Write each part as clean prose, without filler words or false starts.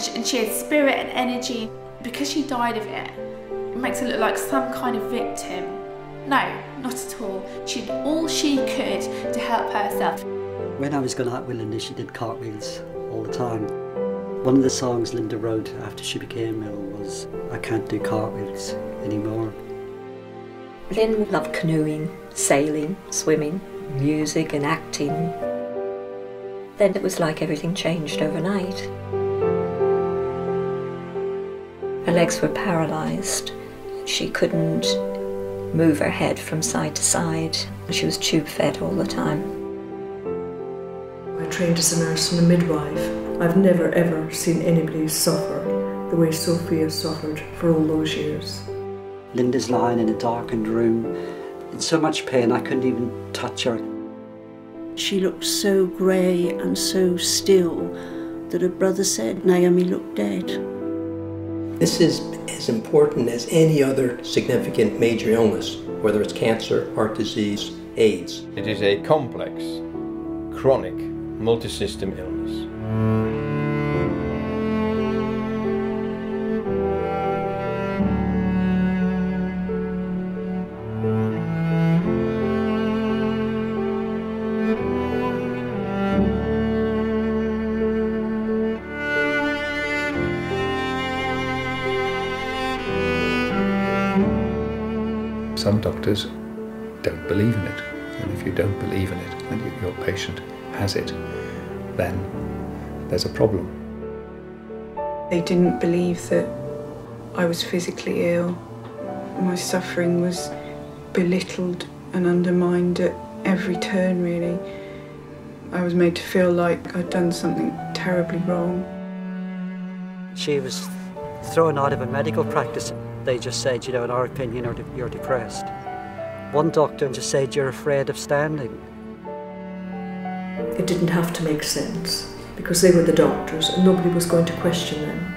and she had spirit and energy. Because she died of it, it makes her look like some kind of victim. No, not at all. She did all she could to help herself. When I was going out with Linda, she did cartwheels all the time. One of the songs Linda wrote after she became ill was, "I can't do cartwheels anymore." Lynn loved canoeing, sailing, swimming, music and acting. Then it was like everything changed overnight. Her legs were paralysed. She couldn't move her head from side to side. She was tube fed all the time. I trained as a nurse and a midwife. I've never ever seen anybody suffer the way Sophia suffered for all those years. Linda's lying in a darkened room in so much pain I couldn't even touch her. She looked so grey and so still that her brother said Naomi looked dead. This is as important as any other significant major illness, whether it's cancer, heart disease, AIDS. It is a complex, chronic, multi-system illness. Some doctors don't believe in it, and if you don't believe in it and your patient has it, then there's a problem. They didn't believe that I was physically ill. My suffering was belittled and undermined at every turn, really. I was made to feel like I'd done something terribly wrong. She was thrown out of a medical practice. They just said, you know, in our opinion, you're depressed. One doctor just said, you're afraid of standing. It didn't have to make sense because they were the doctors and nobody was going to question them.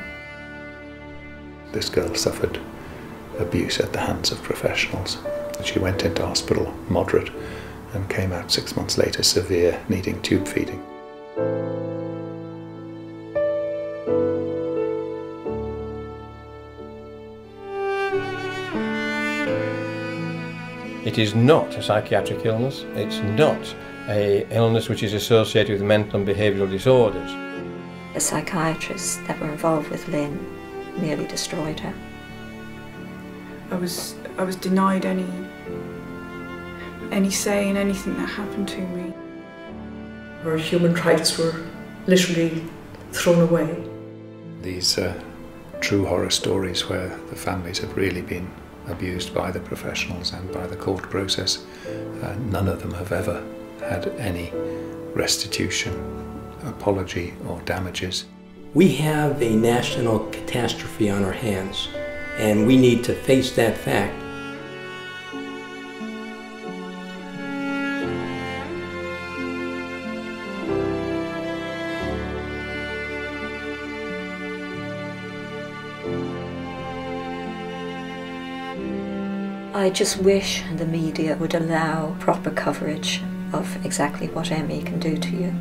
This girl suffered abuse at the hands of professionals. She went into hospital moderate and came out 6 months later severe, needing tube feeding. It is not a psychiatric illness. It's not an illness which is associated with mental and behavioural disorders. The psychiatrists that were involved with Lynn nearly destroyed her. I was denied any say in anything that happened to me. Her human rights were literally thrown away. These are true horror stories where the families have really been abused by the professionals and by the court process. None of them have ever had any restitution, apology or damages. We have a national catastrophe on our hands, and we need to face that fact. I just wish the media would allow proper coverage of exactly what ME can do to you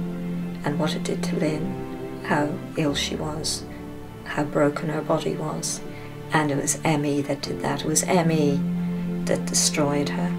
and what it did to Lynn, how ill she was, how broken her body was. And it was ME that did that. It was ME that destroyed her.